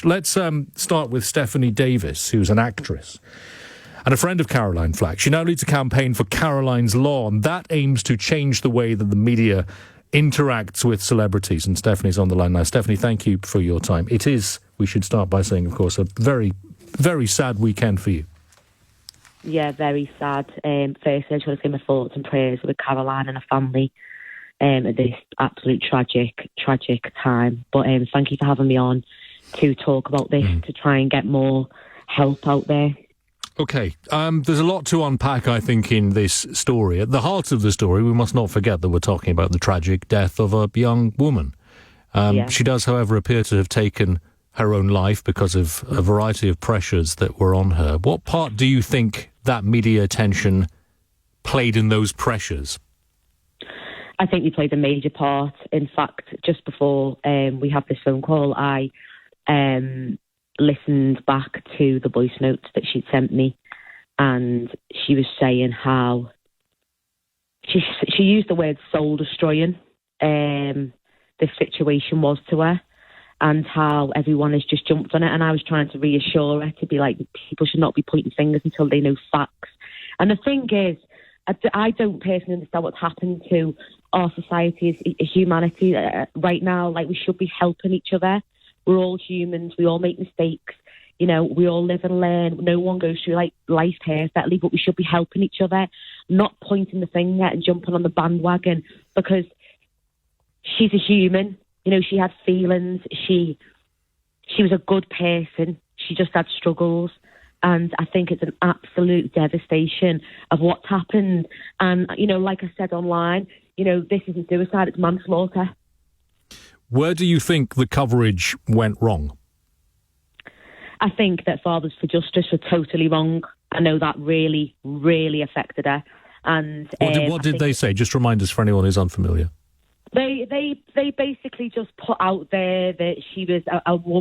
Let's start with Stephanie Davis, who's an actress and a friend of Caroline Flack. She now leads a campaign for Caroline's Law, and that aims to change the way that the media interacts with celebrities. And Stephanie's on the line now. Stephanie, thank you for your time. It is, we should start by saying, of course, a very, very sad weekend for you. Yeah, very sad. Firstly, I just want to say my thoughts and prayers with Caroline and her family at this absolute tragic time. But thank you for having me on to talk about this, to try and get more help out there. OK, there's a lot to unpack, I think, in this story. At the heart of the story, we must not forget that we're talking about the tragic death of a young woman. She does, however, appear to have taken her own life because of a variety of pressures that were on her. What part do you think that media attention played in those pressures? I think you played a major part. In fact, just before we had this phone call, I listened back to the voice notes that she'd sent me, and she was saying how she used the word soul destroying this situation was to her, and how everyone has just jumped on it. And I was trying to reassure her to be like, people should not be pointing fingers until they know facts. And the thing is, I don't personally understand what's happened to our society as humanity right now. Like, we should be helping each other. We're all humans. We all make mistakes. You know, we all live and learn. No one goes through life perfectly, but we should be helping each other, not pointing the finger and jumping on the bandwagon, because she's a human. You know, she had feelings. She was a good person. She just had struggles. And I think it's an absolute devastation of what's happened. And, you know, like I said online, you know, this isn't suicide, it's manslaughter. Where do you think the coverage went wrong? I think that Fathers for Justice were totally wrong. I know that really, really affected her. And what did they say? Just remind us for anyone who's unfamiliar. They basically just put out there that she was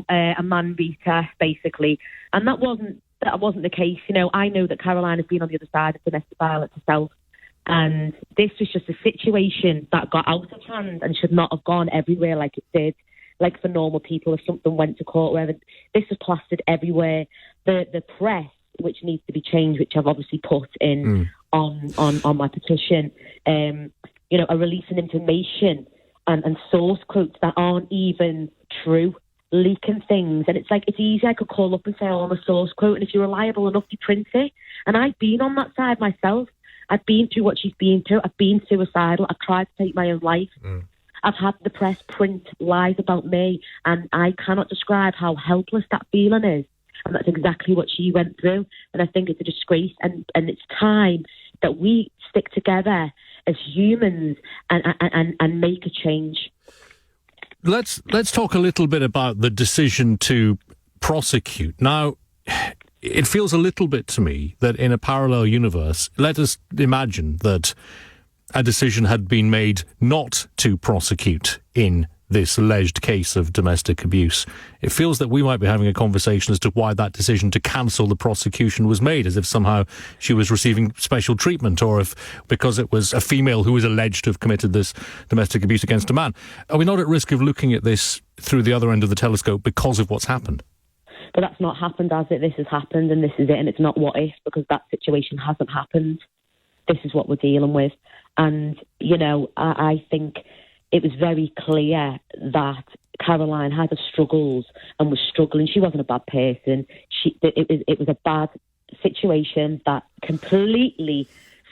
a man beater, basically, and that wasn't the case. You know, I know that Caroline has been on the other side of domestic violence herself, and this was just a situation that got out of hand and should not have gone everywhere like it did. Like for normal people, if something went to court, wherever, this was plastered everywhere. The press, which needs to be changed, which I've obviously put in on my petition, you know, are releasing information and source quotes that aren't even true, leaking things. And it's like, it's easy. I could call up and say, I'm a source quote, and if you're reliable enough, you print it. And I've been on that side myself. I've been through what she's been through. I've been suicidal. I've tried to take my own life. I've had the press print lies about me, and I cannot describe how helpless that feeling is. And that's exactly what she went through. And I think it's a disgrace. And it's time that we stick together as humans and make a change. Let's talk a little bit about the decision to prosecute. Now, it feels a little bit to me that in a parallel universe, let us imagine that a decision had been made not to prosecute in this alleged case of domestic abuse. It feels that we might be having a conversation as to why that decision to cancel the prosecution was made, as if somehow she was receiving special treatment, or if because it was a female who was alleged to have committed this domestic abuse against a man. Are we not at risk of looking at this through the other end of the telescope because of what's happened? But that's not happened, has it? This has happened, and this is it, and it's not what if, because that situation hasn't happened. This is what we're dealing with. And, you know, I think it was very clear that Caroline had her struggles and was struggling. She wasn't a bad person. It was a bad situation that completely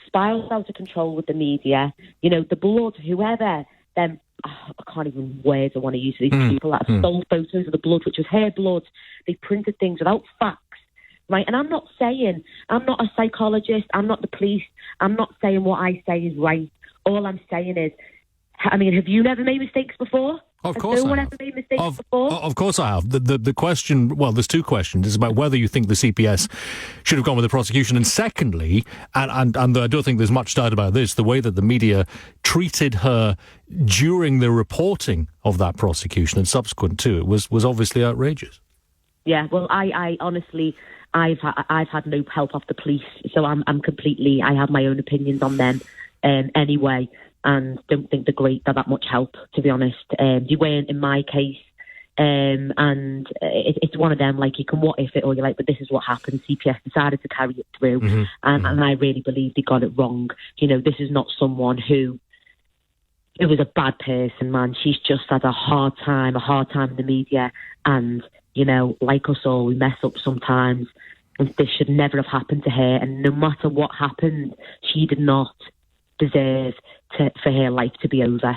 spiraled out of control with the media. You know, the blood, whoever, them, I can't even words I want to use for these people that stole photos of the blood, which was her blood. They printed things without facts. Right, and I'm not a psychologist, I'm not the police, I'm not saying what I say is right. All I'm saying is, I mean, have you never made mistakes before? Of course no one I have. ever made mistakes before? Of course I have. The question, well, there's two questions. It's about whether you think the CPS should have gone with the prosecution, and secondly, and I don't think there's much doubt about this, the way that the media treated her during the reporting of that prosecution and subsequent to it was obviously outrageous. Yeah, well, I honestly, I've had no help off the police, so I have my own opinions on them anyway, and don't think they're that much help, to be honest. You weren't, in my case, And it's one of them, like, you can what if it or you're like, but this is what happened. CPS decided to carry it through, and I really believe they got it wrong. This is not someone who was a bad person, man. She's just had a hard time in the media, and like us all, we mess up sometimes, and this should never have happened to her. And no matter what happened, she did not deserve for her life to be over.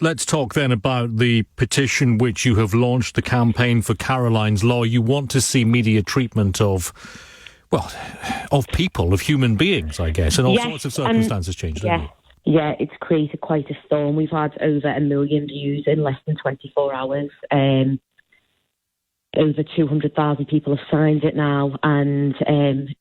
Let's talk then about the petition which you have launched, the campaign for Caroline's Law. You want to see media treatment of people, of human beings, I guess, and all sorts of circumstances changed, don't you? Yeah, it's created quite a storm. We've had over 1 million views in less than 24 hours. Over 200,000 people have signed it now. And,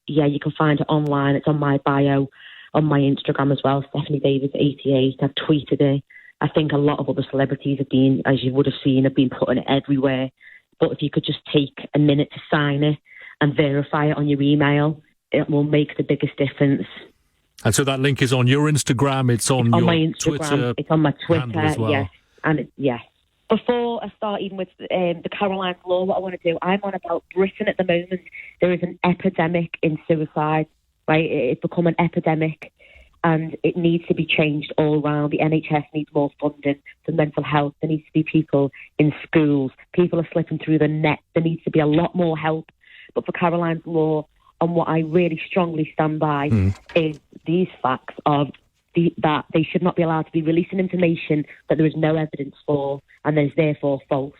you can find it online. It's on my bio, on my Instagram as well, Stephanie Davis 88. I've tweeted it. I think a lot of other celebrities have been, as you would have seen, have been putting it everywhere. But if you could just take a minute to sign it and verify it on your email, it will make the biggest difference. And so that link is on your Instagram, it's on your my Instagram, Twitter, it's on my Twitter, as well. yes. And yes. Before I start even with the Caroline's Law, what I want to do, I'm on about Britain at the moment. There is an epidemic in suicide, right? It's become an epidemic, and it needs to be changed all around. The NHS needs more funding for mental health. There needs to be people in schools. People are slipping through the net. There needs to be a lot more help. But for Caroline's Law, and what I really strongly stand by is these facts of that they should not be allowed to be releasing information that there is no evidence for and that is therefore false.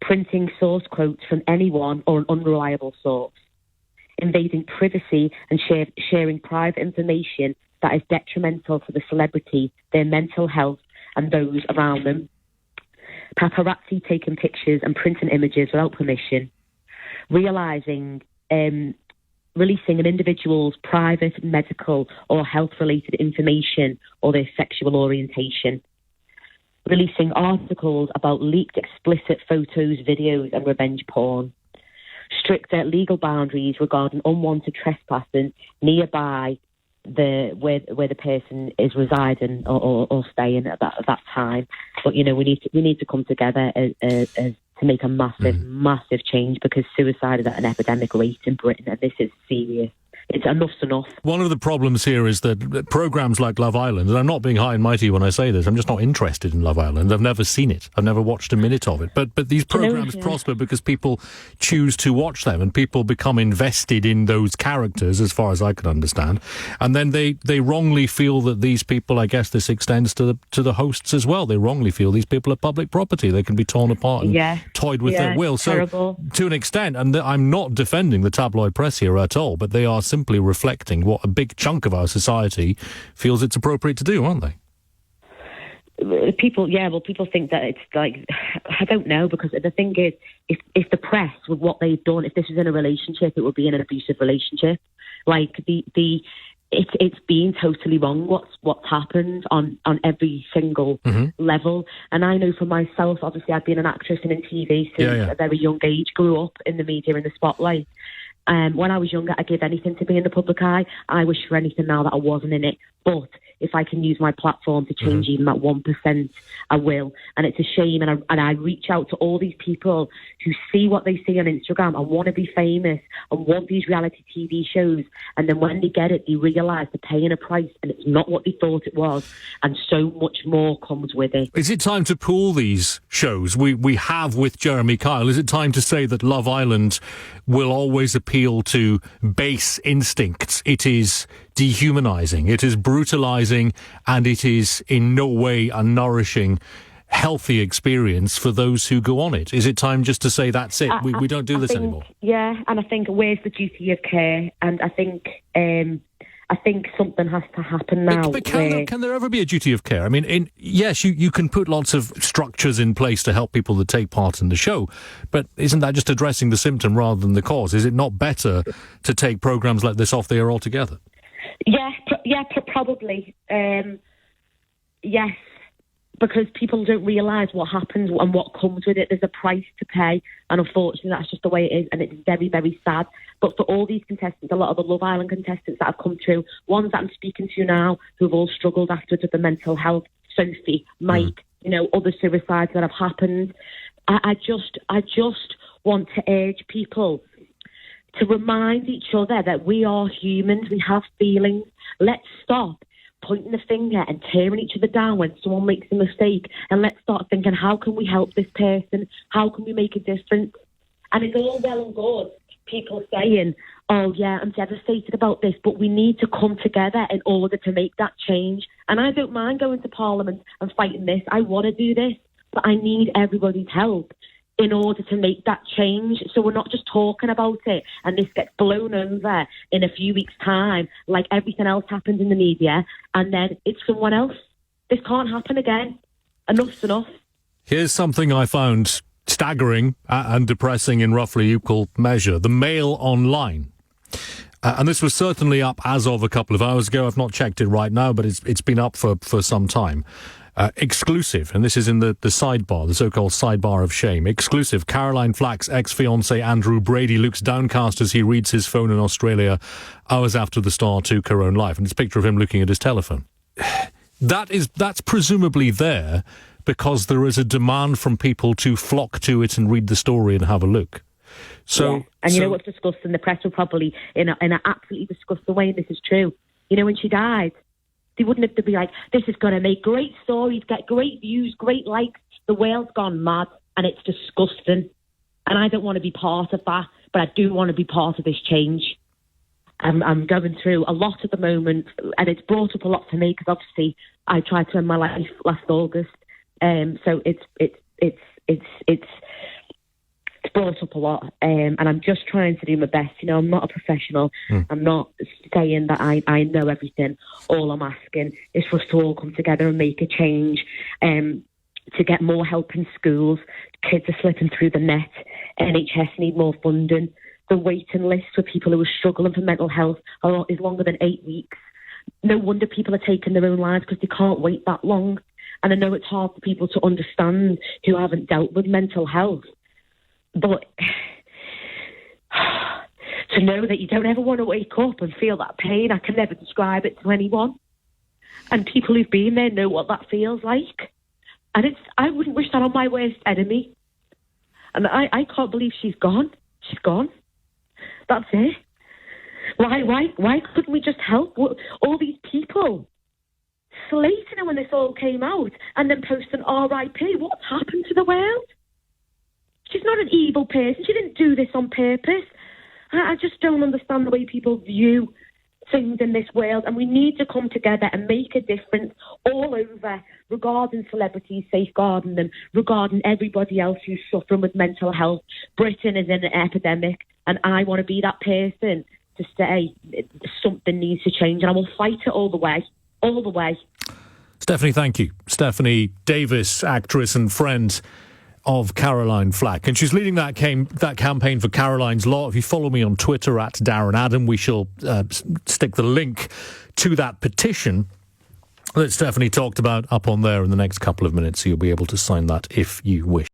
Printing source quotes from anyone or an unreliable source. Invading privacy and sharing private information that is detrimental to the celebrity, their mental health and those around them. Paparazzi taking pictures and printing images without permission. Releasing an individual's private, medical or health-related information or their sexual orientation. Releasing articles about leaked explicit photos, videos and revenge porn. Stricter legal boundaries regarding unwanted trespassing nearby where the person is residing or staying at that time. But we need to come together as to make a massive change, because suicide is at an epidemic rate in Britain, and this is serious. It's enough's enough. One of the problems here is that programmes like Love Island, and I'm not being high and mighty when I say this, I'm just not interested in Love Island. I've never seen it. I've never watched a minute of it. But these programmes prosper because people choose to watch them and people become invested in those characters, as far as I can understand. And then they wrongly feel that these people, I guess this extends to the hosts as well, they wrongly feel these people are public property. They can be torn apart and toyed with their will. Terrible. So to an extent, and I'm not defending the tabloid press here at all, but they are simply reflecting what a big chunk of our society feels it's appropriate to do, aren't they? People think that it's like, I don't know, because the thing is, if the press, with what they've done, if this was in a relationship, it would be an abusive relationship. Like it's been totally wrong what's happened on every single level. And I know for myself, obviously I've been an actress and in TV since a very young age, grew up in the media, in the spotlight. When I was younger, I'd give anything to be in the public eye. I wish for anything now that I wasn't in it. But if I can use my platform to change even that 1%, I will. And it's a shame. And I reach out to all these people who see what they see on Instagram and want to be famous and want these reality TV shows. And then when they get it, they realise they're paying a price and it's not what they thought it was. And so much more comes with it. Is it time to pool these shows we have with Jeremy Kyle? Is it time to say that Love Island will always appeal to base instincts? It is dehumanising, it is brutalising, and it is in no way a nourishing, healthy experience for those who go on it. Is it time just to say that's it? We don't do this anymore. Yeah, and I think where's the duty of care? And I think something has to happen now. But can there ever be a duty of care? I mean, yes, you can put lots of structures in place to help people to take part in the show, but isn't that just addressing the symptom rather than the cause? Is it not better to take programmes like this off the air altogether? Probably. Yes, because people don't realise what happens and what comes with it. There's a price to pay, and unfortunately that's just the way it is, and it's very, very sad. But for all these contestants, a lot of the Love Island contestants that have come through, ones that I'm speaking to now who've all struggled afterwards with the mental health, Sophie, Mike, other suicides that have happened, I just want to urge people to remind each other that we are humans, we have feelings. Let's stop pointing the finger and tearing each other down when someone makes a mistake, and let's start thinking, how can we help this person? How can we make a difference? And it's all well and good people saying, oh yeah, I'm devastated about this, but we need to come together in order to make that change. And I don't mind going to Parliament and fighting this. I want to do this, but I need everybody's help in order to make that change. So we're not just talking about it and this gets blown over in a few weeks' time like everything else happened in the media, and then it's someone else. This can't happen again. Enough's enough. Here's something I found staggering and depressing in roughly equal measure. The Mail Online. And this was certainly up as of a couple of hours ago. I've not checked it right now, but it's been up for some time. Exclusive, and this is in the sidebar, the so-called sidebar of shame. Exclusive, Caroline Flack's ex-fiancé Andrew Brady looks downcast as he reads his phone in Australia hours after the Star 2 Corona Live. And it's a picture of him looking at his telephone. That's presumably there because there is a demand from people to flock to it and read the story and have a look. So, yeah. And you know what's disgusting? The press will probably, in an absolutely disgusting way, and this is true. You know, when she died, they wouldn't have to be like, this is going to make great stories, get great views, great likes. The world's gone mad, and it's disgusting. And I don't want to be part of that, but I do want to be part of this change. I'm going through a lot at the moment, and it's brought up a lot for me because obviously I tried to end my life last August. So it's brought up a lot, and I'm just trying to do my best. You know, I'm not a professional. I'm not saying that I know everything. All I'm asking is for us to all come together and make a change, to get more help in schools. Kids are slipping through the net. NHS need more funding. The waiting list for people who are struggling for mental health is longer than 8 weeks. No wonder people are taking their own lives because they can't wait that long. And I know it's hard for people to understand who haven't dealt with mental health. But to know that you don't ever want to wake up and feel that pain, I can never describe it to anyone. And people who've been there know what that feels like. And I wouldn't wish that on my worst enemy. And I can't believe she's gone. She's gone. That's it. Why couldn't we just help all these people? Slating her when this all came out and then posting RIP. What's happened to the world? She's not an evil person. She didn't do this on purpose. I just don't understand the way people view things in this world, and we need to come together and make a difference all over regarding celebrities, safeguarding them, regarding everybody else who's suffering with mental health. Britain is in an epidemic, and I want to be that person to say something needs to change, and I will fight it all the way. All the way. Stephanie, thank you. Stephanie Davis, actress and friend of Caroline Flack. And she's leading that campaign for Caroline's Law. If you follow me on Twitter at Darren Adam, we shall stick the link to that petition that Stephanie talked about up on there in the next couple of minutes. So you'll be able to sign that if you wish.